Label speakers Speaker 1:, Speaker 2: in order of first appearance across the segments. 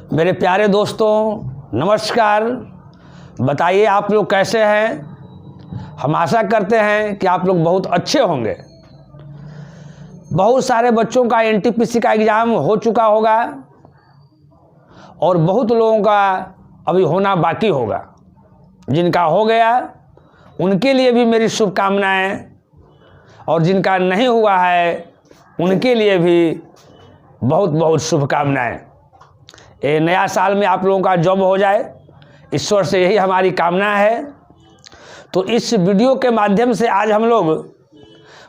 Speaker 1: मेरे प्यारे दोस्तों नमस्कार। बताइए आप लोग कैसे हैं। हम आशा करते हैं कि आप लोग बहुत अच्छे होंगे। बहुत सारे बच्चों का एनटीपीसी का एग्ज़ाम हो चुका होगा और बहुत लोगों का अभी होना बाकी होगा। जिनका हो गया उनके लिए भी मेरी शुभकामनाएं और जिनका नहीं हुआ है उनके लिए भी बहुत बहुत शुभकामनाएं। ये नया साल में आप लोगों का जॉब हो जाए, ईश्वर से यही हमारी कामना है। तो इस वीडियो के माध्यम से आज हम लोग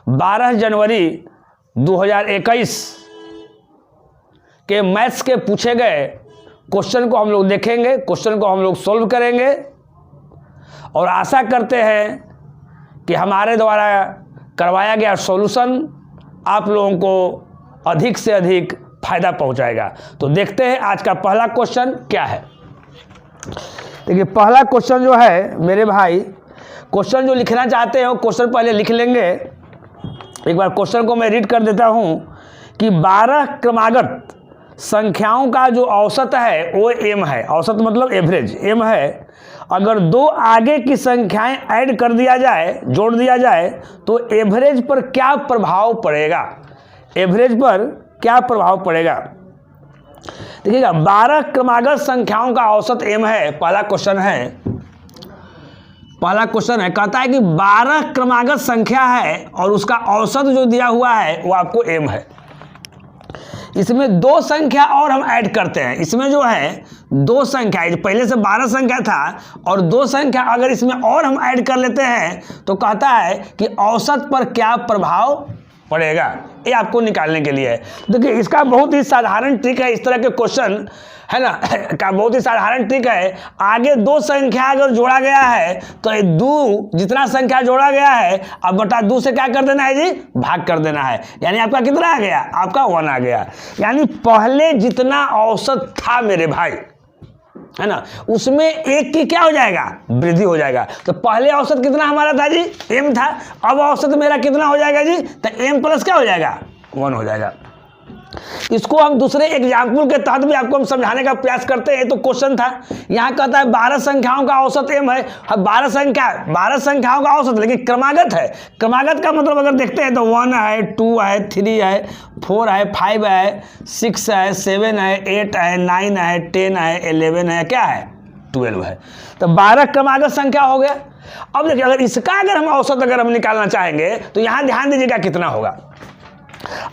Speaker 1: 12 जनवरी 2021 के मैथ्स के पूछे गए क्वेश्चन को हम लोग देखेंगे, क्वेश्चन को हम लोग सॉल्व करेंगे और आशा करते हैं कि हमारे द्वारा करवाया गया सॉल्यूशन आप लोगों को अधिक से अधिक फायदा पहुंचाएगा। तो देखते हैं आज का पहला क्वेश्चन क्या है। देखिए पहला क्वेश्चन जो है मेरे भाई, क्वेश्चन जो लिखना चाहते हो क्वेश्चन पहले लिख लेंगे। एक बार क्वेश्चन को मैं रीड कर देता हूं कि 12 क्रमागत संख्याओं का जो औसत है वो m है। औसत मतलब एवरेज m है। अगर दो आगे की संख्याएं ऐड कर दिया जाए, जोड़ दिया जाए तो एवरेज पर क्या प्रभाव पड़ेगा। एवरेज पर क्या प्रभाव पड़ेगा। देखिएगा 12 क्रमागत संख्याओं का औसत m है। पहला क्वेश्चन है, कहता है कि 12 क्रमागत संख्या है और उसका औसत जो दिया हुआ है वो आपको m है। इसमें दो संख्या और हम ऐड करते हैं। इसमें जो है दो संख्या, पहले से 12 संख्या था और दो संख्या अगर इसमें और हम ऐड कर लेते हैं तो कहता है कि औसत पर क्या प्रभाव पड़ेगा। ये आपको निकालने के लिए है। देखिए इसका बहुत ही साधारण ट्रिक है। इस तरह के क्वेश्चन है ना का बहुत ही साधारण ट्रिक है। आगे दो संख्या अगर जोड़ा गया है तो दो जितना संख्या जोड़ा गया है अब बटा 2 से क्या कर देना है जी, भाग कर देना है। यानी आपका कितना आ गया, आपका 1 आ गया। यानी पहले जितना औसत था मेरे भाई है ना उसमें एक की क्या हो जाएगा, वृद्धि हो जाएगा। तो पहले औसत कितना हमारा था जी, m था। अब औसत मेरा कितना हो जाएगा जी, तो m प्लस क्या हो जाएगा, 1 हो जाएगा। इसको हम दूसरे एग्जाम्पल के तहत भी आपको हम समझाने का प्रयास करते हैं। तो क्वेश्चन था, यहाँ कहता है 12 संख्याओं का औसत m है। 12 संख्याओं का औसत, लेकिन क्रमागत है। क्रमागत का मतलब अगर देखते हैं तो 1 है, 2 है, 3 है, 4 है, 5 है, 6 है, 7 है, 8 है, 9 है, 10 है, 11 है, क्या है, 12 है। तो 12 क्रमागत संख्या हो गया। अब देखिए अगर इसका अगर हम औसत अगर हम निकालना चाहेंगे तो यहाँ ध्यान दीजिएगा कितना होगा।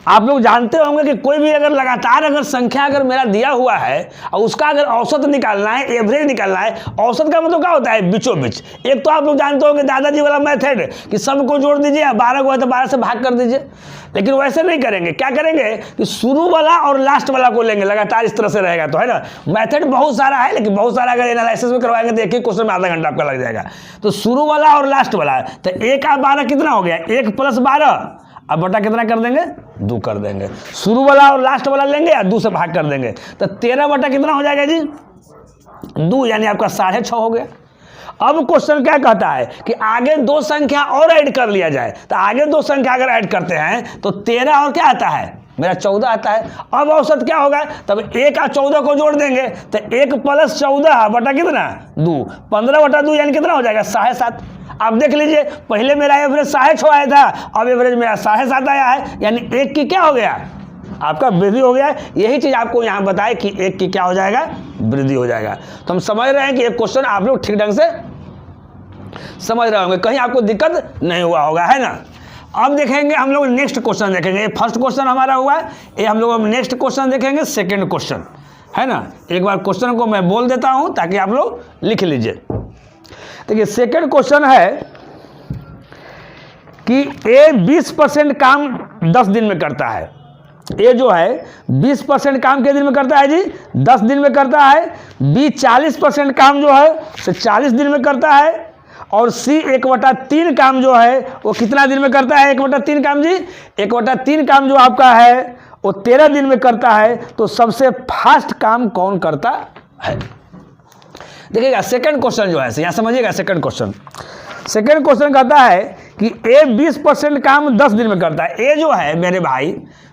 Speaker 1: आप लोग जानते होंगे कि कोई भी अगर लगातार अगर संख्या अगर मेरा दिया हुआ है और उसका अगर औसत निकालना है, एवरेज निकालना है। औसत का मतलब क्या होता है, बीचों बीच। एक तो आप लोग जानते होंगे दादाजी वाला मेथड कि सबको जोड़ दीजिए, 12 को है तो 12 से भाग कर दीजिए। लेकिन वैसे नहीं करेंगे। क्या करेंगे कि शुरू वाला और लास्ट वाला को लेंगे, लगातार इस तरह से रहेगा। तो है ना मेथड बहुत सारा है, लेकिन बहुत सारा अगर एनालिसिस में करवाएंगे तो एक ही क्वेश्चन में आधा घंटा आपका लग जाएगा। तो शुरू वाला और लास्ट वाला, तो 1 और 12 कितना हो गया, 1 + 12। अब बटा कितना कर देंगे, 2 कर देंगे। शुरू वाला और लास्ट वाला लेंगे या 2 से भाग कर देंगे। तो 13 बटा कितना हो जाएगा जी, 2, यानी आपका 6.5 हो गया। अब क्वेश्चन क्या कहता है कि आगे दो संख्या और ऐड कर लिया जाए। तो आगे दो संख्या अगर ऐड करते हैं तो 13 और क्या आता है, मेरा 14 आता है। अब औसत क्या होगा, तब 1 और 14 को जोड़ देंगे तो 1 + 14 बटा कितना, 2। 15 बटा 2 यानी कितना हो जाएगा, 7.5। अब देख लीजिए पहले मेरा एवरेज 6.5 आया था, अब एवरेज मेरा 7.5 आया है। यानी 1 की क्या हो गया, आपका वृद्धि हो गया। यही चीज आपको यहाँ बताए कि 1 की क्या हो जाएगा, वृद्धि हो जाएगा। तो हम समझ रहे हैं कि ये क्वेश्चन आप लोग ठीक ढंग से समझ रहे होंगे, कहीं आपको दिक्कत नहीं हुआ होगा, है ना। अब देखेंगे हम लोग नेक्स्ट क्वेश्चन देखेंगे। ये फर्स्ट क्वेश्चन हमारा हुआ, ये हम लोग नेक्स्ट क्वेश्चन देखेंगे, सेकेंड क्वेश्चन, है ना। एक बार क्वेश्चन को मैं बोल देता हूं ताकि आप लोग लिख लीजिए। देखिए सेकेंड क्वेश्चन है कि ए 20% काम 10 दिन में करता है। ए जो है 20% काम के दिन में करता है जी, 10 दिन में करता है। बी 40% काम जो है तो 40 दिन में करता है। और सी 1/3 काम जो है वो कितना दिन में करता है, 1/3 काम जी, 1/3 काम जो आपका है वो 13 दिन में करता है। तो सबसे फास्ट काम कौन करता है। देखिएगा सेकंड क्वेश्चन जो है, यहाँ समझिएगा सेकंड क्वेश्चन कहता है कि ए 20% काम 10 दिन में करता है। ए जो है मेरे भाई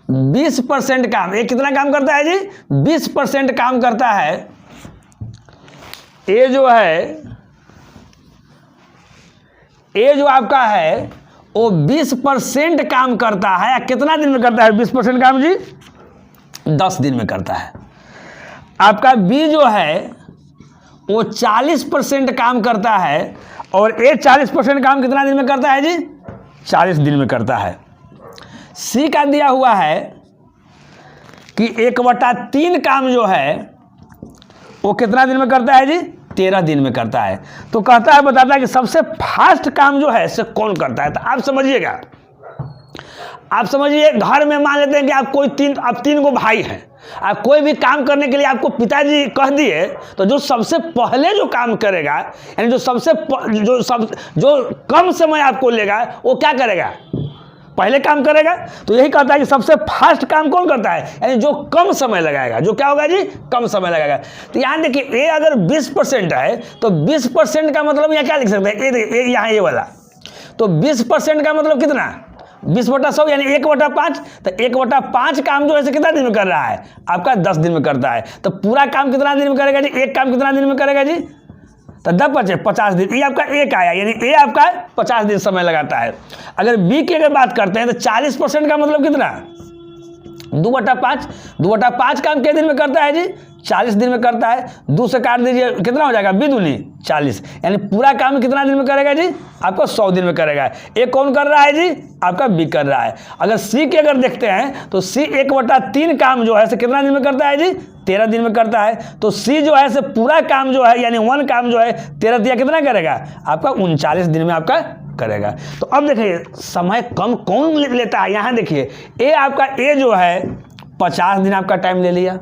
Speaker 1: 20% काम, ये कितना काम करता है जी? 20% काम करता है। ये जो है, ये जो आपका है वो 20% काम करता है। कितना दिन में करता है 20% काम जी? 10 दिन में करता है। आपका बी जो है वो 40% काम करता है, और ए 40% काम कितना दिन में करता है जी? 40 दिन में करता है। सी का दिया हुआ है कि 1/3 काम जो है वो कितना दिन में करता है जी? 13 दिन में करता है। तो कहता है, बताता है कि सबसे फास्ट काम जो है इसे कौन करता है। तो आप समझिएगा, आप समझिए, घर में मान लेते हैं कि आप 3 को भाई हैं। आप कोई भी काम करने के लिए आपको पिताजी कह दिए, तो जो सबसे पहले जो काम करेगा, यानी जो कम समय आपको लेगा, वो क्या करेगा? पहले काम करेगा। तो यही कहता है कि सबसे फास्ट काम कौन करता है, यानी जो कम समय लगाएगा। जो क्या होगा जी? कम समय लगाएगा। तो यहाँ देखिए, ए अगर 20% है तो 20% का मतलब यहाँ क्या लिख सकते हैं? ये यहाँ ये वाला, तो 20% का मतलब कितना? 20/100 यानी 1/5। तो 1/5 काम जो है कितना दिन में कर रहा है? आपका 10 दिन में करता है। तो पूरा काम कितना दिन में करेगा जी? एक काम कितना दिन में करेगा जी? तो 50 दिन। ये आपका एक आया, यानी ए आपका 50 दिन समय लगाता है। अगर बी की अगर बात करते हैं तो 40% का मतलब कितना? 2/5। 2/5 काम कितने दिन में करता है जी? 40 दिन में करता है। 2 से काट दीजिए, कितना हो जाएगा? 2 दूनी 40, यानी पूरा काम कितना दिन में करेगा जी? आपको 100 दिन में करेगा। ये कौन कर रहा है जी? आपका बी कर रहा है। अगर सी की अगर देखते हैं तो सी 1/3 काम जो है कितना दिन में करता है जी? 13 दिन में करता है। तो सी जो है पूरा काम जो है, यानी 1 काम जो है 13 दिया कितना करेगा? आपका 39 दिन में आपका करेगा। तो अब देखिए, समय कम कौन लेता है? यहाँ देखिए, ए आपका ए जो है 50 दिन आपका टाइम ले लिया।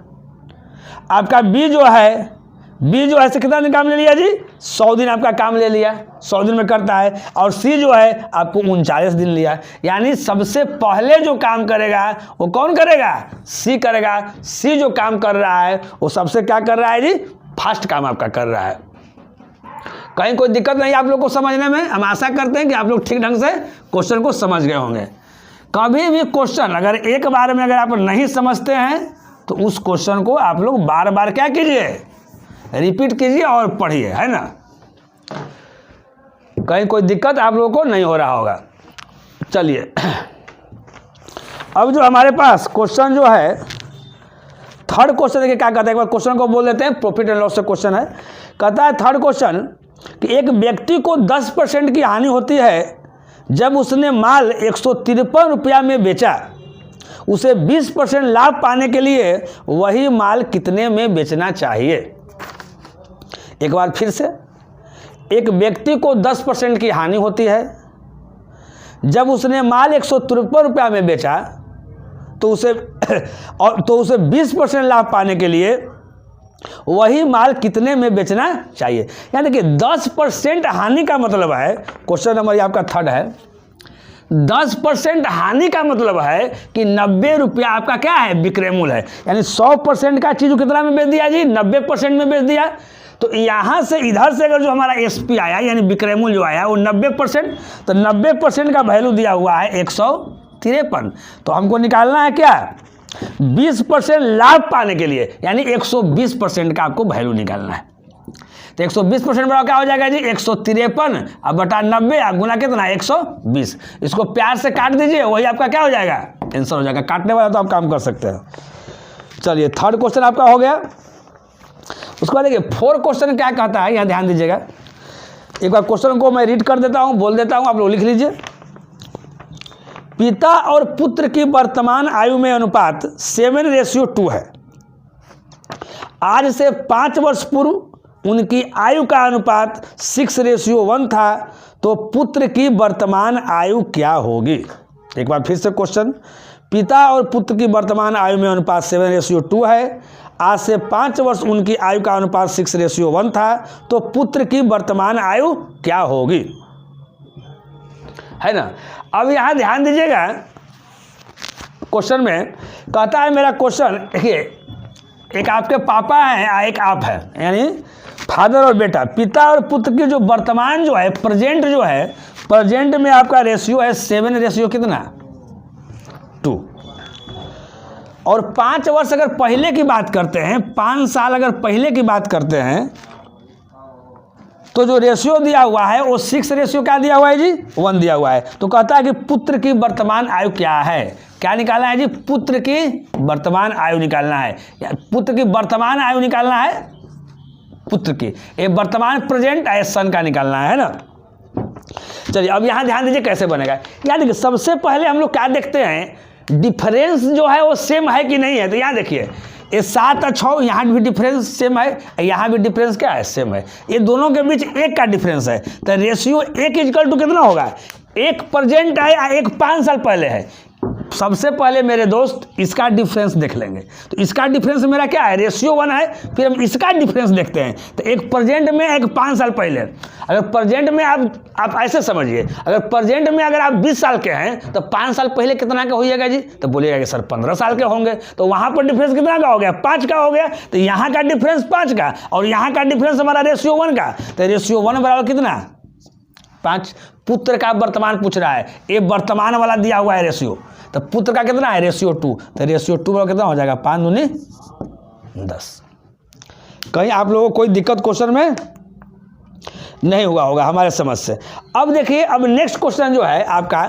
Speaker 1: आपका बी जो है कितना दिन काम ले लिया जी? 100 दिन आपका काम ले लिया, 100 दिन में करता है। और सी जो है आपको 39 दिन लिया। यानी सबसे पहले जो काम करेगा वो कौन करेगा? सी करेगा। सी जो काम कर रहा है वो सबसे क्या कर रहा है जी? फास्ट काम आपका कर रहा है। कहीं कोई दिक्कत नहीं आप लोग को समझने में? हम आशा करते हैं कि आप लोग ठीक ढंग से क्वेश्चन को समझ गए होंगे। कभी भी क्वेश्चन अगर एक बार में अगर आप नहीं समझते हैं तो उस क्वेश्चन को आप लोग बार बार क्या कीजिए? रिपीट कीजिए और पढ़िए, है ना? कहीं कोई दिक्कत आप लोगों को नहीं हो रहा होगा। चलिए, अब जो हमारे पास क्वेश्चन जो है, थर्ड क्वेश्चन देखिए क्या कहता है। एक बार क्वेश्चन को बोल देते हैं, प्रॉफिट एंड लॉस से क्वेश्चन है। कहता है थर्ड क्वेश्चन कि एक व्यक्ति को 10% की हानि होती है जब उसने माल 153 रुपया में बेचा। उसे 20% लाभ पाने के लिए वही माल कितने में बेचना चाहिए? एक बार फिर से, एक व्यक्ति को 10% की हानि होती है जब उसने माल 153 रुपया में बेचा, तो उसे 20% लाभ पाने के लिए वही माल कितने में बेचना चाहिए? यानी कि 10% हानि का मतलब है, क्वेश्चन नंबर आपका थर्ड है, 10% हानि का मतलब है कि 90 रुपया आपका क्या है? विक्रय मूल्य है। यानी 100% का चीज़ कितना में बेच दिया जी? 90% में बेच दिया। तो यहाँ से इधर से अगर जो हमारा एसपी आया, यानी विक्रय मूल्य जो आया वो 90%, तो 90% का वैल्यू दिया हुआ है 153। तो हमको निकालना है क्या? 20% लाभ पाने के लिए, यानी 120% का आपको वैल्यू निकालना है। तो 120% बड़ा क्या हो जाएगा जी? 153 अब बटा 90 गुना कितना? 120। इसको प्यार से काट दीजिए, वही आपका क्या हो जाएगा? आंसर हो जाएगा। काटने वाला तो आप काम कर सकते हैं। चलिए, थर्ड क्वेश्चन आपका हो गया। उसके बाद देखिए फोर्थ क्वेश्चन क्या कहता है, यहाँ ध्यान दीजिएगा। एक बार क्वेश्चन को मैं रीड कर देता हूँ, बोल देता हूँ, आप लोग लिख लीजिए। पिता और पुत्र की वर्तमान आयु में अनुपात 7:2 है। आज से 5 वर्ष पूर्व उनकी आयु का अनुपात 6:1 था, तो पुत्र की वर्तमान आयु क्या होगी? एक बार फिर से क्वेश्चन, पिता और पुत्र की वर्तमान आयु में अनुपात 7:2 है। आज से 5 वर्ष उनकी आयु का अनुपात 6:1 था, तो पुत्र की वर्तमान आयु क्या होगी? है ना? अब यहाँ ध्यान दीजिएगा, क्वेश्चन में कहता है, मेरा क्वेश्चन देखिए, एक आपके पापा हैं, एक आप है, यानी फादर और बेटा। पिता और पुत्र की जो वर्तमान जो है, प्रेजेंट जो है, प्रेजेंट में आपका रेशियो है 7 रेशियो कितना? 2। और 5 वर्ष अगर पहले की बात करते हैं, 5 साल अगर पहले की बात करते हैं, तो जो रेशियो दिया हुआ है वो 6 रेशियो क्या दिया हुआ है जी, 1 दिया हुआ है। तो कहता है कि पुत्र की वर्तमान आयु क्या है, क्या निकालना है जी, पुत्र की वर्तमान आयु निकालना है, पुत्र की वर्तमान आयु निकालना है, पुत्र की ये वर्तमान प्रेजेंट सन का निकालना है ना। चलिए अब यहाँ ध्यान दीजिए कैसे बनेगा। यहाँ देखिए सबसे पहले हम लोग क्या देखते हैं, डिफरेंस जो है वो सेम है कि नहीं है। तो यहाँ देखिए ये 7 और 6, यहाँ भी डिफरेंस सेम है, यहाँ भी डिफरेंस क्या है, सेम है। ये दोनों के बीच 1 का डिफरेंस है। तो रेशियो 1 इक्वल टू कितना होगा, 1 प्रेजेंट है या 1 5 साल पहले है। सबसे पहले मेरे दोस्त इसका डिफरेंस देख लेंगे। तो इसका डिफरेंस मेरा क्या है, रेशियो 1 है। फिर हम इसका डिफरेंस देखते हैं। तो 1 प्रेजेंट में, 1 5 साल पहले। अगर प्रेजेंट में आप ऐसे समझिए, अगर प्रेजेंट में अगर आप 20 साल के हैं तो 5 साल पहले कितना का होइएगा जी, तो बोलिएगा कि सर 15 साल के होंगे। तो वहाँ पर डिफरेंस कितना का हो गया, 5 का हो गया। तो यहाँ का डिफरेंस 5 का और यहाँ का डिफरेंस हमारा रेशियो 1 का। तो रेशियो 1 बराबर कितना, 5। पुत्र का वर्तमान पूछ रहा है, ये वर्तमान वाला दिया हुआ है रेशियो। तो पुत्र का कितना है, रेशियो 2। तो रेशियो 2 बराबर कितना हो जाएगा, 5 दूनी 10। कहीं आप लोगों को कोई दिक्कत क्वेश्चन में नहीं हुआ होगा हमारे समझ से। अब देखिए, अब नेक्स्ट क्वेश्चन जो है आपका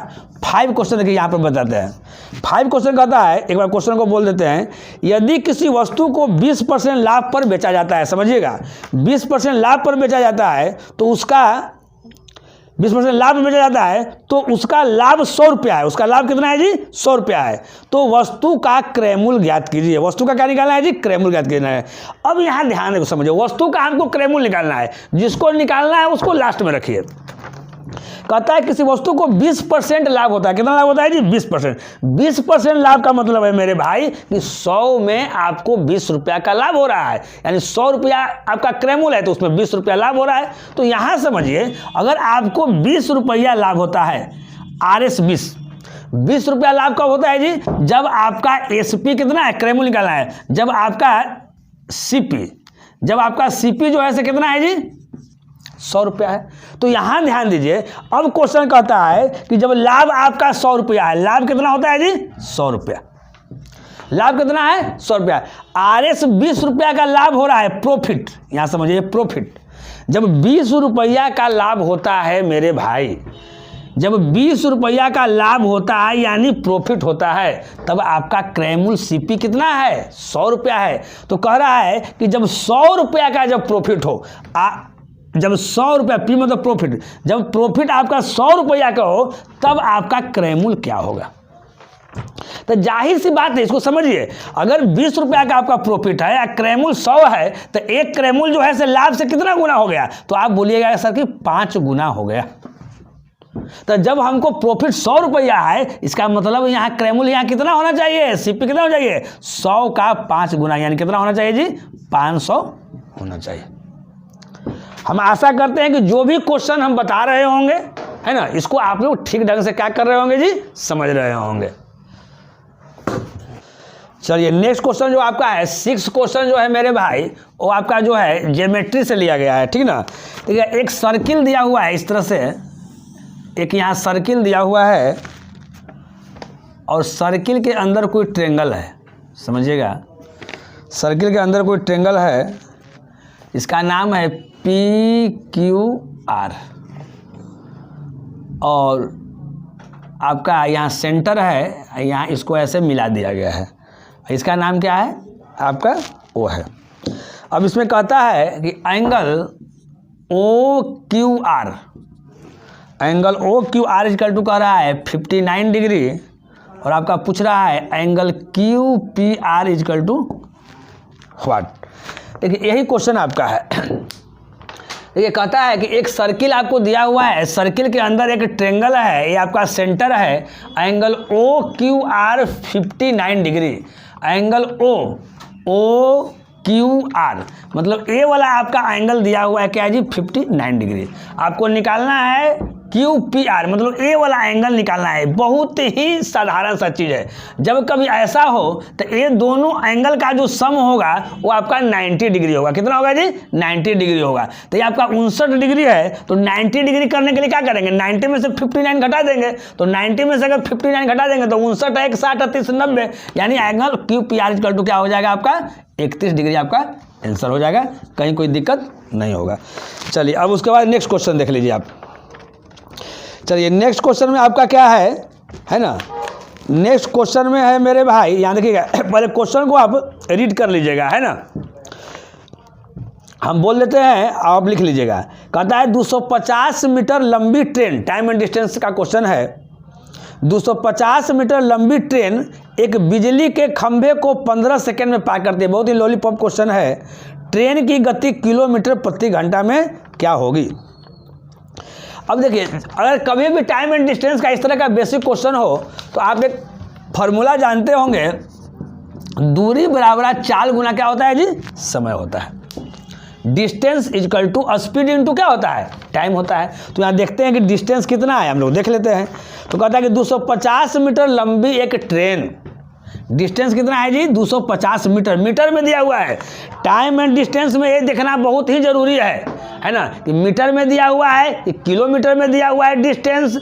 Speaker 1: 5 क्वेश्चन देखिए यहाँ पर बताते हैं। 5 क्वेश्चन कहता है, एक बार क्वेश्चन को बोल देते हैं। यदि किसी वस्तु को 20% लाभ पर बेचा जाता है, समझिएगा 20% लाभ पर बेचा जाता है, तो उसका 20% लाभ में बेचा जाता है तो उसका लाभ 100 रुपया है। उसका लाभ कितना है जी, 100 रुपया है। तो वस्तु का क्रय मूल्य ज्ञात कीजिए। वस्तु का क्या निकालना है जी, क्रय मूल्य ज्ञात करना है। अब यहाँ ध्यान से समझिए, वस्तु का हमको क्रय मूल्य निकालना है। जिसको निकालना है उसको लास्ट में रखिए। कहता है किसी वस्तु को 20% लाभ होता है। कितना लाभ होता है जी, 20%। 20% लाभ का मतलब है मेरे भाई कि 100 में आपको 20 रुपया का लाभ हो रहा है। यानी 100 रुपया आपका क्रय मूल्य है तो उसमें 20 रुपया लाभ हो रहा है। तो यहाँ समझिए, अगर आपको 20 रुपया लाभ होता है, RS 20 रुपया लाभ कब होता है जी, जब आपका SP कितना है, क्रय मूल्य निकालना है, जब आपका CP जो है से कितना है जी, 100 रुपया है। तो यहां ध्यान दीजिए, अब क्वेश्चन कहता है कि जब लाभ आपका 100 रुपया है, लाभ कितना होता है जी, 100 रुपया। लाभ कितना है, 100 रुपया। RS 20 रुपया का लाभ हो रहा है, प्रॉफिट। यहां समझिए प्रॉफिट। जब 20 रुपया का लाभ होता है मेरे भाई, जब 20 रुपया का लाभ होता है यानी प्रॉफिट होता है, तब आपका क्रय मूल्य CP कितना है, 100 रुपया है। तो कह रहा है कि जब 100 रुपया का जब प्रॉफिट हो, जब 100 रुपया, P मतलब प्रॉफिट, जब प्रॉफिट आपका 100 रुपया का हो तब आपका क्रय मूल्य क्या होगा। तो जाहिर सी बात है, इसको समझिए, अगर 20 रुपया का आपका प्रॉफिट है या क्रय मूल्य 100 है तो एक क्रय मूल्य जो है से लाभ से कितना गुना हो गया, तो आप बोलिएगा सर कि 5 गुना हो गया। तो जब हमको प्रॉफिट 100 रुपया है, इसका मतलब यहाँ क्रय मूल्य यहाँ कितना होना चाहिए, CP कितना होना चाहिए, 100 का 5 गुना, यानी कितना होना चाहिए जी, 500 होना चाहिए। हम आशा करते हैं कि जो भी क्वेश्चन हम बता रहे होंगे, है ना, इसको आप लोग ठीक ढंग से क्या कर रहे होंगे जी, समझ रहे होंगे। चलिए नेक्स्ट क्वेश्चन जो आपका है 6 क्वेश्चन जो है मेरे भाई, वो आपका जो है ज्योमेट्री से लिया गया है, ठीक ना। ठीक है, एक सर्किल दिया हुआ है इस तरह से, एक यहाँ सर्किल दिया हुआ है और सर्किल के अंदर कोई ट्रेंगल है, समझिएगा, सर्किल के अंदर कोई ट्रेंगल है, इसका नाम है PQR और आपका यहाँ सेंटर है, यहाँ इसको ऐसे मिला दिया गया है, इसका नाम क्या है आपका O है। अब इसमें कहता है कि angle OQR, angle OQR equal to कह रहा है 59 डिग्री और आपका पूछ रहा है angle QPR equal to what. देखिए यही क्वेश्चन आपका है। देखिए कहता है कि एक सर्किल आपको दिया हुआ है, सर्किल के अंदर एक ट्रेंगल है, ये आपका सेंटर है, angle OQR 59 degree, angle OQR मतलब ए वाला आपका एंगल दिया हुआ है क्या है जी, 59 डिग्री। आपको निकालना है QPR मतलब ए वाला एंगल निकालना है। बहुत ही साधारण सा चीज़ है। जब कभी ऐसा हो तो ये दोनों एंगल का जो सम होगा वो आपका 90 डिग्री होगा। कितना होगा जी? 90 डिग्री होगा। तो ये आपका 59 डिग्री है, तो 90 डिग्री करने के लिए क्या करेंगे? 90 में से 59 घटा देंगे। तो 90 में से अगर 59 घटा देंगे तो 59 है 60 30 90, यानी एंगल QPR इक्वल टू क्या हो जाएगा आपका? 31 डिग्री आपका आंसर हो जाएगा। कहीं कोई दिक्कत नहीं होगा। चलिए अब उसके बाद नेक्स्ट क्वेश्चन देख लीजिए आप। चलिए नेक्स्ट क्वेश्चन में आपका क्या है ना? नेक्स्ट क्वेश्चन में है मेरे भाई, यहाँ देखिएगा, पहले क्वेश्चन को आप रीड कर लीजिएगा, है ना? हम बोल देते हैं, आप लिख लीजिएगा। कहता है 250 मीटर लंबी ट्रेन, टाइम एंड डिस्टेंस का क्वेश्चन है। 250 मीटर लंबी ट्रेन एक बिजली के खंभे को 15 सेकंड में पार करती है। बहुत ही लॉलीपॉप क्वेश्चन है। ट्रेन की गति किलोमीटर प्रति घंटा में क्या होगी? अब देखिए, अगर कभी भी टाइम एंड डिस्टेंस का इस तरह का बेसिक क्वेश्चन हो तो आप एक फॉर्मूला जानते होंगे, दूरी बराबर चाल गुना क्या होता है जी? समय होता है। Distance is equal to speed into क्या होता है? टाइम होता है। तो यहाँ देखते हैं कि डिस्टेंस कितना है, हम लोग देख लेते हैं। तो कहता है कि 250 मीटर लंबी एक ट्रेन, डिस्टेंस कितना है जी? 250 मीटर, मीटर में दिया हुआ है। टाइम एंड डिस्टेंस में ये देखना बहुत ही जरूरी है ना, कि मीटर में दिया हुआ है कि किलोमीटर में दिया हुआ है डिस्टेंस,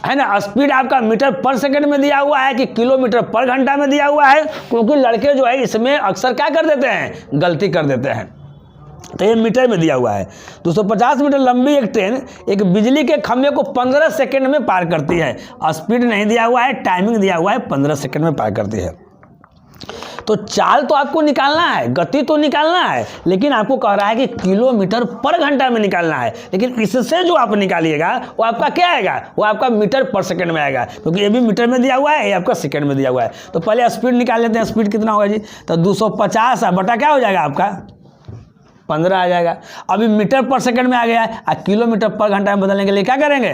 Speaker 1: है ना? स्पीड आपका मीटर पर सेकंड में दिया हुआ है कि किलोमीटर पर घंटा में दिया हुआ है, क्योंकि लड़के जो है इसमें अक्सर क्या कर देते हैं? गलती कर देते हैं। तो ये मीटर में दिया हुआ है। 250 मीटर लंबी एक ट्रेन एक बिजली के खंभे को 15 सेकंड में पार करती है। स्पीड नहीं दिया हुआ है, टाइमिंग दिया हुआ है, 15 सेकंड में पार करती है। तो चाल तो आपको निकालना है, गति तो निकालना है, लेकिन आपको कह रहा है कि किलोमीटर पर घंटा में निकालना है। लेकिन इससे जो आप निकालिएगा वो आपका क्या आएगा? वो आपका मीटर पर सेकंड में आएगा, क्योंकि ये भी मीटर में दिया हुआ है, ये आपका सेकंड में दिया हुआ है। तो पहले स्पीड निकाल लेते हैं। स्पीड कितना होगा जी? तो 250 बटा क्या हो जाएगा आपका? 15 आ जाएगा। अभी मीटर पर सेकंड में आ गया है, किलोमीटर पर घंटा में बदलने के लिए क्या करेंगे?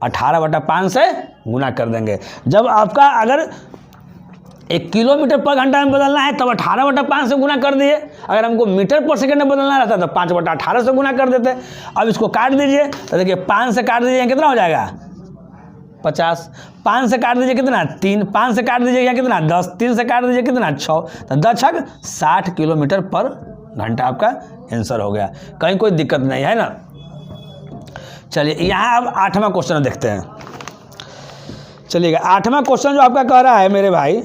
Speaker 1: 18 बटा 5 से गुना कर देंगे। जब आपका अगर 1 किलोमीटर पर घंटा में बदलना है तब 18 बटा 5 से गुना कर दिए। अगर हमको मीटर पर सेकंड में बदलना रहता तो 5 बटा 18 से गुना कर देते। अब इसको काट दीजिए, तो देखिए 5 से काट दीजिए कितना हो जाएगा? 50। 5 से काट दीजिए कितना? 3। 5 से काट दीजिए कितना? 10। 3 से काट दीजिए कितना? 6। तो 10 छक 60 किलोमीटर पर घंटा आपका आंसर हो गया। कहीं कोई दिक्कत नहीं है ना? चलिए यहाँ अब 8वां क्वेश्चन देखते हैं। चलिएगा 8वां क्वेश्चन जो आपका कह रहा है मेरे भाई,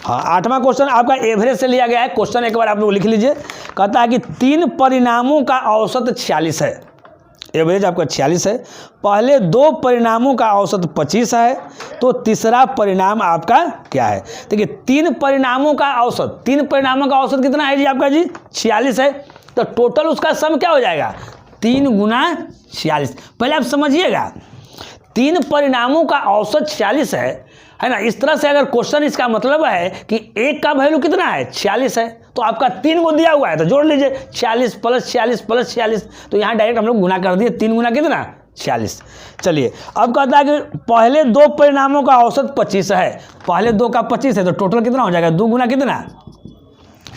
Speaker 1: हाँ 8वां क्वेश्चन आपका एवरेज से लिया गया है। क्वेश्चन एक बार आप लोग लिख लीजिए। कहता है कि 3 परिणामों का औसत 46 है। एवरेज आपका 46 है। पहले 2 परिणामों का औसत 25 है, तो तीसरा परिणाम आपका क्या है? देखिए 3 परिणामों का औसत, 3 परिणामों का औसत कितना है जी आपका जी? 46 है। तो टोटल उसका सम क्या हो जाएगा? 3 गुना 46। पहले आप समझिएगा, 3 परिणामों का औसत 46 है ना? इस तरह से अगर क्वेश्चन इसका मतलब है कि एक का वैल्यू कितना है? 46 है, तो आपका 3 को दिया हुआ है तो जोड़ लीजिए 46 प्लस 46 प्लस 46। तो यहाँ डायरेक्ट हम लोग गुना कर दिए। 3 गुना कितना? 46। चलिए अब कहता है कि पहले 2 परिणामों का औसत 25 है। पहले 2 का 25 है, तो टोटल कितना हो जाएगा? 2 गुना कितना?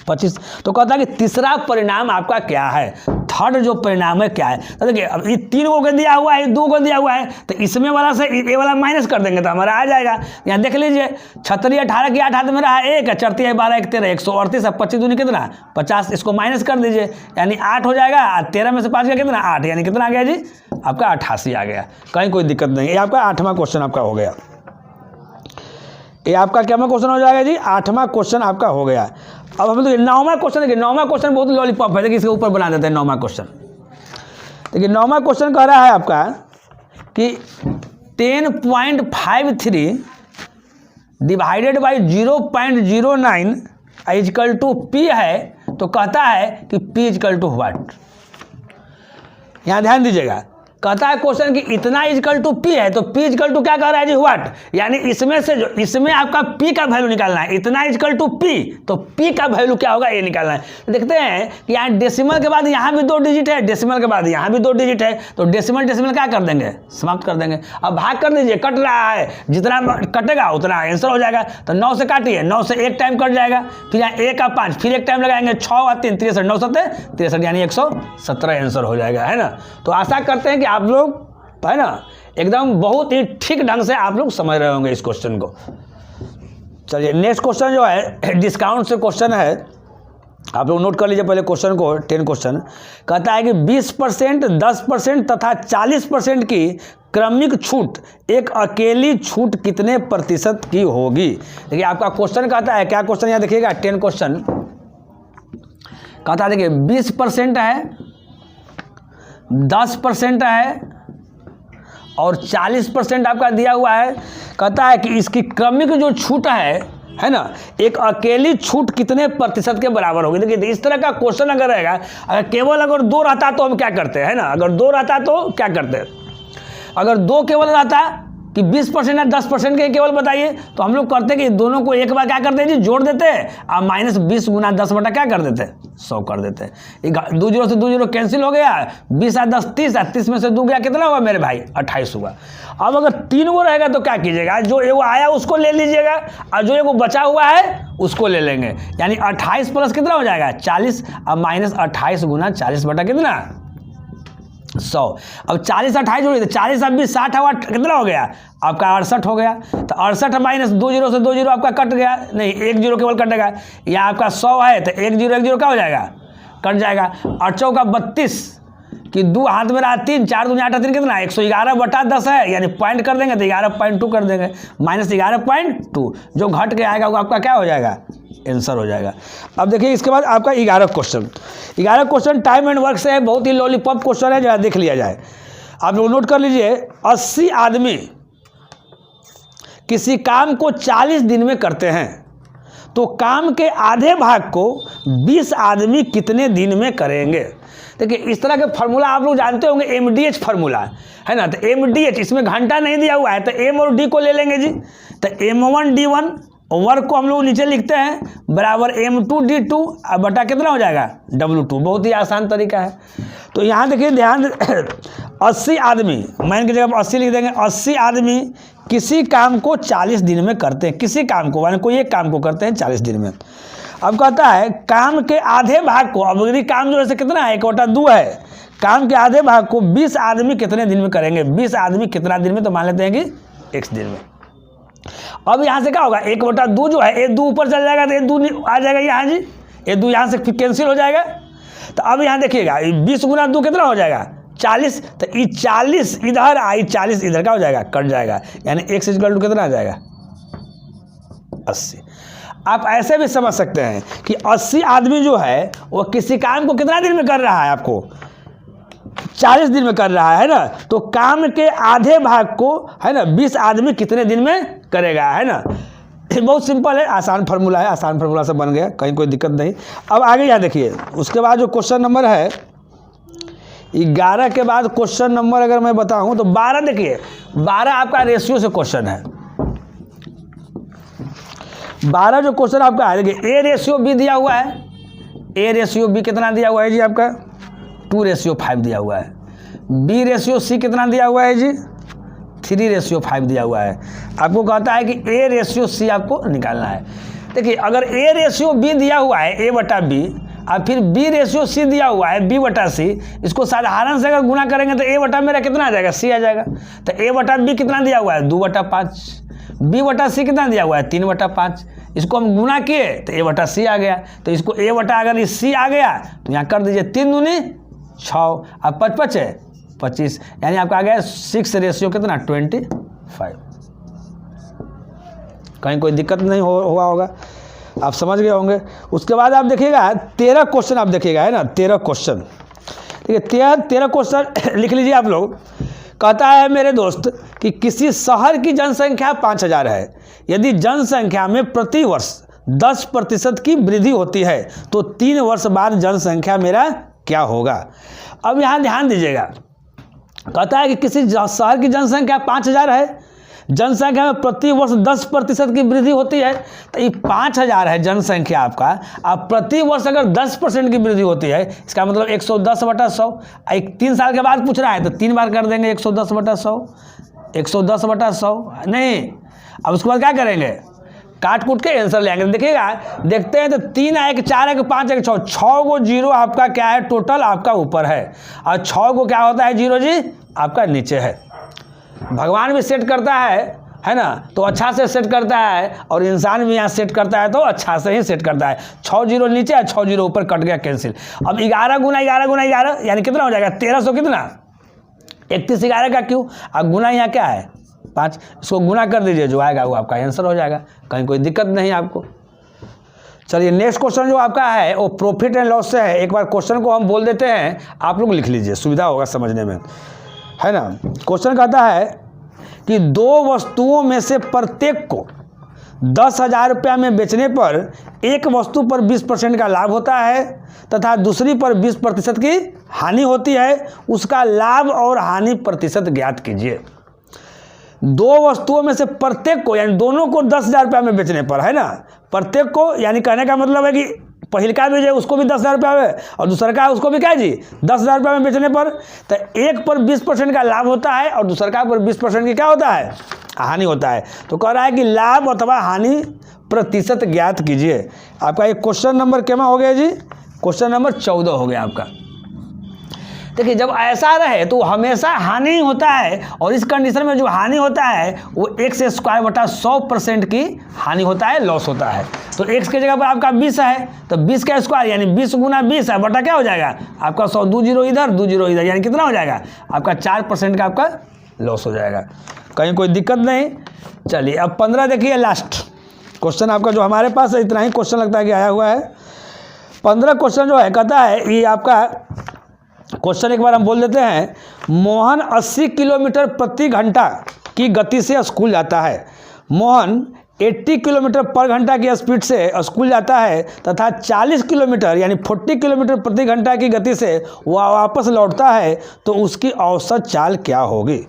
Speaker 1: 25। तो कहता है कि तीसरा परिणाम आपका क्या है? थर्ड जो परिणाम है क्या है? तो देखिए अब ये 3 को दिया हुआ है, 2 को दिया हुआ है, तो इसमें वाला से ये वाला माइनस कर देंगे तो हमारा आ जाएगा। यहाँ देख लीजिए 36 18 की 8 हाथ में रहा 1 है, 4 3 12 1 13 138 है, 25 दूनी कितना? 50। इसको माइनस कर दीजिए, यानी 8 हो जाएगा। 13 में से 5 का कितना? 8, यानी कितना आ गया जी? आपका 88 आ गया। कहीं कोई दिक्कत नहीं। ये आपका 8वां क्वेश्चन आपका हो गया। ये आपका क्या क्वेश्चन हो जाएगा जी? 8वां क्वेश्चन आपका हो गया। अब हम लोग 9वां क्वेश्चन देखिए। 9वां क्वेश्चन बहुत लॉलीपॉप है, देखिए इसके ऊपर बना देते हैं 9वां क्वेश्चन। देखिए 9वां क्वेश्चन कह रहा है आपका कि 10.53 divided by 0.09 is equal to P है। तो कहता है कि पी इजकल टू व्हाट? यहाँ ध्यान दीजिएगा, कहता है क्वेश्चन कि इतना इजकल टू पी है, तो पी इजकल टू क्या कह रहा है जी, व्हाट, यानी इसमें से जो इसमें आपका पी का वैल्यू निकालना है, इतना इजकल टू पी, तो पी का वैल्यू क्या होगा ये निकालना है। तो देखते हैं कि यहाँ डेसिमल के बाद यहाँ भी 2 डिजिट है, डेसिमल के बाद यहाँ भी 2 डिजिट है, तो डेसिमल डेसिमल क्या कर देंगे, समाप्त कर देंगे। अब भाग कर दीजिए, कट रहा है, जितना कटेगा उतना आंसर हो जाएगा। तो 9 से काटिए, 9 से एक टाइम कट जाएगा, फिर यहाँ 1 का 5, फिर एक टाइम लगाएंगे, 6 और 3 63, 9 7 63, यानी 117 आंसर हो जाएगा, है ना। तो आशा करते हैं कि आप लोग, है ना, एकदम बहुत ही ठीक ढंग से आप लोग समझ रहे होंगे इस क्वेश्चन को। चलिए नेक्स्ट क्वेश्चन जो है डिस्काउंट से क्वेश्चन है, आप लोग नोट कर लीजिए पहले क्वेश्चन को। 10 क्वेश्चन कहता है कि 20%, 10% तथा 40% की क्रमिक छूट एक अकेली छूट कितने प्रतिशत की होगी। देखिए आपका क्वेश्चन कहता है, क्या क्वेश्चन यहाँ देखिएगा, 10 क्वेश्चन कहता है, देखिए 20% है, 10% है और 40% आपका दिया हुआ है। कहता है कि इसकी क्रमिक जो छूट है ना, एक अकेली छूट कितने प्रतिशत के बराबर होगी। देखिए इस तरह का क्वेश्चन अगर रहेगा, अगर केवल अगर 2 रहता तो हम क्या करते हैं, ना, अगर 2 रहता तो क्या करते हैं, अगर 2 केवल रहता कि 20% या 10% के केवल बताइए, तो हम लोग करते कि दोनों को एक बार क्या करते हैं जी, जोड़ देते हैं, और -20 गुना 10 बटा क्या कर देते हैं, 100 कर देते हैं। 2 0 से 2 0 कैंसिल हो गया, 20 और 10 30, 30 में से 2 गया, कितना हुआ मेरे भाई, 28 हुआ। अब अगर 3 गो रहेगा तो क्या कीजिएगा, जो एगो आया उसको ले लीजिएगा, और जो एगो बचा हुआ है उसको ले लेंगे, यानी 28 प्लस कितना हो जाएगा, 40, और -28 गुना 40 बटा कितना, 100। अब 40 28 जोड़िए, तो 40 अब 20 60 हुआ, कितना हो गया आपका 68 हो गया। तो 68 माइनस 2 0 से 2 0 आपका कट गया, नहीं 1 0 केवल कटेगा। यहाँ आपका 100 है तो 1 0 1 0 क्या हो जाएगा, कट जाएगा। 8 चौका 32 कि 2 हाथ में रहा 3, 4 दूनी 8 3 कितना 111 बटा 10 है, यानी पॉइंट कर देंगे तो 11.2 कर देंगे, -11.2 जो घट के आएगा वो आपका क्या हो जाएगा, आंसर हो जाएगा। अब देखिए इसके बाद आपका 11 क्वेश्चन टाइम एंड वर्क से है, बहुत ही लॉलीपॉप क्वेश्चन है, जरा देख लिया जाए। आप लोग नोट कर लीजिए, 80 आदमी किसी काम को 40 दिन में करते हैं, तो काम के आधे भाग को 20 आदमी कितने दिन में करेंगे। देखिए इस तरह के फार्मूला आप लोग जानते होंगे, MDH फार्मूला है ना। तो MDH इसमें घंटा नहीं दिया हुआ है, तो M और D को ले लेंगे जी। तो M1 D1 वर्क को हम लोग नीचे लिखते हैं बराबर M2 D2 बटा कितना हो जाएगा, W2। बहुत ही आसान तरीका है। तो यहाँ देखिए ध्यान 80 आदमी, मान की जगह 80 लिख देंगे। 80 आदमी किसी काम को 40 दिन में करते हैं, किसी काम को यानी कोई एक काम को करते हैं 40 दिन में। अब कहता है काम के आधे भाग को, अब यदि काम जो है कितना है, 1/2 है, काम के आधे भाग को 20 आदमी कितने दिन में करेंगे। 20 आदमी कितना दिन में, तो मान लेते हैं कि x दिन में। अब यहाँ से क्या होगा, 1/2 जो है, ये 2 ऊपर चल जाएगा तो ये 2 आ जाएगा यहाँ जी, ये 2 यहाँ से फिर कैंसिल हो जाएगा। तो अब यहाँ देखिएगा 20 गुना 2 कितना हो जाएगा, 40। तो ये 40 इधर आई, 40 इधर का हो जाएगा, कट जाएगा, यानी x इक्वल टू कितना आ जाएगा, 80। आप ऐसे भी समझ सकते हैं कि 80 आदमी जो है वो किसी काम को कितना दिन में कर रहा है, आपको 40 दिन में कर रहा है ना। तो काम के आधे भाग को है ना 20 आदमी कितने दिन में करेगा, है ना। बहुत सिंपल है, आसान फार्मूला है, आसान फार्मूला से बन गया, कहीं कोई दिक्कत नहीं। अब आगे यहाँ देखिए, उसके बाद जो क्वेश्चन नंबर है 11 के बाद क्वेश्चन नंबर अगर मैं बताऊं तो 12, देखिए 12 आपका रेशियो से क्वेश्चन है। 12 जो क्वेश्चन आपका है, देखिए A रेशियो B दिया हुआ है, A रेशियो B कितना दिया हुआ है जी, आपका 2:5 दिया हुआ है। B रेशियो C कितना दिया हुआ है जी, 3:5 दिया हुआ है। आपको कहता है कि A रेशियो C आपको निकालना है। देखिए अगर A रेशियो B दिया हुआ है, A बटा B, और फिर B रेशियो C दिया हुआ है, B बटा C, इसको साधारण से अगर गुना करेंगे तो A बटा मेरा कितना आ जाएगा, C आ जाएगा। तो A बटा B कितना दिया हुआ है, 2/5, B बटा C कितना दिया हुआ है, 3/5। इसको हम गुना किए तो A बटा C आ गया। तो इसको A बटा अगर C आ गया तो यहाँ कर दीजिए 3 दूनी 6, अब 5 5 है 25, यानी आपका आ गया 6 रेशियो कितना, 25। कहीं कोई दिक्कत नहीं हुआ होगा, आप समझ गए होंगे। उसके बाद आप देखिएगा 13 क्वेश्चन, आप देखिएगा है ना 13 क्वेश्चन, ठीक है। 13 क्वेश्चन लिख लीजिए आप लोग। कहता है मेरे दोस्त कि किसी शहर की जनसंख्या 5000 है, यदि जनसंख्या में प्रति वर्ष 10% की वृद्धि होती है तो 3 वर्ष बाद जनसंख्या मेरा क्या होगा। अब यहाँ ध्यान दीजिएगा, कहता है कि किसी शहर की जनसंख्या 5000 है, जनसंख्या में प्रति वर्ष 10% की वृद्धि होती है। तो ये 5000 है जनसंख्या आपका, अब प्रति वर्ष अगर 10% की वृद्धि होती है, इसका मतलब 110/100। 3 साल के बाद पूछ रहा है तो 3 बार कर देंगे 110/100, 110/100 नहीं। अब उसके बाद क्या करेंगे, काट कूट के आंसर लेंगे। देखिएगा, देखते हैं तो 3 है कि 4 है कि 5 है कि 6, 6 गो जीरो आपका क्या है टोटल आपका ऊपर है, और 6 गो क्या होता है जीरो जी आपका नीचे है। भगवान भी सेट करता है ना, तो अच्छा से सेट करता है, और इंसान भी यहाँ सेट करता है तो अच्छा से ही सेट करता है। 6 जीरो नीचे है, 6 जीरो ऊपर, कट गया कैंसिल। अब 11 गुना 11 गुना 11 यानी कितना हो जाएगा 1300 कितना 31 11 का क्यों, अब गुना यहाँ क्या है 5, इसको गुना कर दीजिए, जो आएगा वो आपका आंसर हो जाएगा, कहीं कोई दिक्कत नहीं आपको। चलिए नेक्स्ट क्वेश्चन जो आपका है वो प्रॉफिट एंड लॉस से है। एक बार क्वेश्चन को हम बोल देते हैं, आप लोग लिख लीजिए, सुविधा होगा समझने में, है ना। क्वेश्चन कहता है कि 2 वस्तुओं में से प्रत्येक को 10,000 रुपया में बेचने पर एक वस्तु पर 20% का लाभ होता है तथा दूसरी पर 20% की हानि होती है, उसका लाभ और हानि प्रतिशत ज्ञात कीजिए। 2 वस्तुओं में से प्रत्येक को, यानी दोनों को 10,000 रुपया में बेचने पर, है ना, प्रत्येक को, यानी कहने का मतलब है कि पहले का भी जो उसको भी 10,000 रुपया है और दूसरा का उसको भी क्या जी 10,000 रुपया में बेचने पर, तो एक पर 20% का लाभ होता है और दूसरा का पर 20% की क्या होता है हानि होता है। तो कह रहा है कि लाभ अथवा हानि प्रतिशत ज्ञात कीजिए। आपका एक क्वेश्चन नंबर क्या हो गया जी, क्वेश्चन नंबर 14 हो गया आपका। देखिए जब ऐसा रहे तो हमेशा हानि होता है, और इस कंडीशन में जो हानि होता है वो x² 100% की हानि होता है, लॉस होता है। तो x के जगह पर आपका 20 है तो 20 का स्क्वायर यानी 20 गुना 20 है बटा क्या हो जाएगा आपका 100, 2 जीरो इधर 2 जीरो इधर, यानी कितना हो जाएगा आपका 4% का आपका लॉस हो जाएगा, कहीं कोई दिक्कत नहीं। चलिए अब 15 देखिए, लास्ट क्वेश्चन आपका जो हमारे पास है, इतना ही क्वेश्चन लगता है कि आया हुआ है। 15 क्वेश्चन जो है कहता है, ये आपका क्वेश्चन एक बार हम बोल देते हैं। मोहन 80 किलोमीटर प्रति घंटा की गति से स्कूल जाता है। मोहन 80 किलोमीटर पर घंटा की स्पीड से स्कूल जाता है तथा 40 किलोमीटर यानी 40 किलोमीटर प्रति घंटा की गति से वह वापस लौटता है, तो उसकी औसत चाल क्या होगी।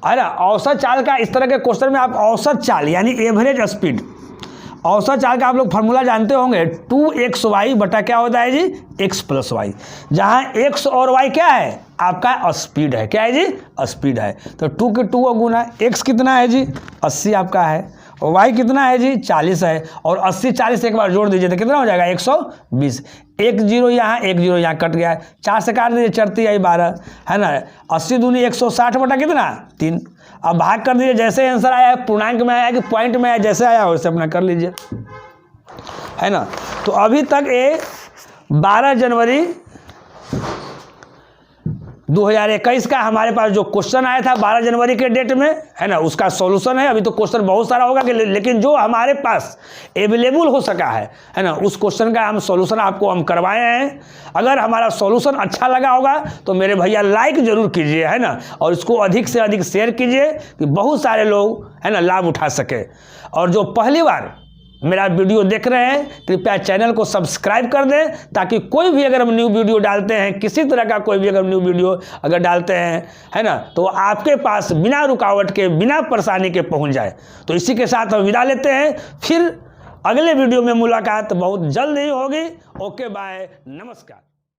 Speaker 1: अरे औसत चाल का इस तरह के क्वेश्चन में आप औसत चाल यानी एवरेज स्पीड, औसत चाल का आप लोग फार्मूला जानते होंगे, 2xy बटा क्या होता है जी x + y, जहाँ x और y क्या है आपका स्पीड है, क्या है जी स्पीड है। तो 2 के 2 गुना x कितना है जी 80 आपका है, और y कितना है जी 40 है, और 80 40 एक बार जोड़ दीजिए तो कितना हो जाएगा 120। 1 जीरो यहाँ 1 जीरो यहाँ कट गया, 4 से काट दीजिए 4 × 12 है ना, 80 दूनी 160 बटा कितना 3। अब भाग कर दीजिए, जैसे आंसर आया है पूर्णांक में आया कि पॉइंट में आया, जैसे आया वैसे अपना कर लीजिए, है ना। तो अभी तक ये 12 जनवरी 2021 का हमारे पास जो क्वेश्चन आया था 12 जनवरी के डेट में, है ना, उसका सॉल्यूशन है। अभी तो क्वेश्चन बहुत सारा होगा कि लेकिन जो हमारे पास अवेलेबल हो सका है ना, उस क्वेश्चन का हम सॉल्यूशन आपको हम करवाए हैं। अगर हमारा सॉल्यूशन अच्छा लगा होगा तो मेरे भैया लाइक जरूर कीजिए, है ना, और इसको अधिक से अधिक शेयर कीजिए कि बहुत सारे लोग है ना लाभ उठा सके। और जो पहली बार मेरा वीडियो देख रहे हैं कृपया चैनल को सब्सक्राइब कर दें, ताकि कोई भी अगर हम न्यू वीडियो डालते हैं, किसी तरह का कोई भी अगर न्यू वीडियो अगर डालते हैं, है ना, तो आपके पास बिना रुकावट के बिना परेशानी के पहुंच जाए। तो इसी के साथ हम विदा लेते हैं, फिर अगले वीडियो में मुलाकात बहुत जल्द ही होगी। ओके बाय, नमस्कार।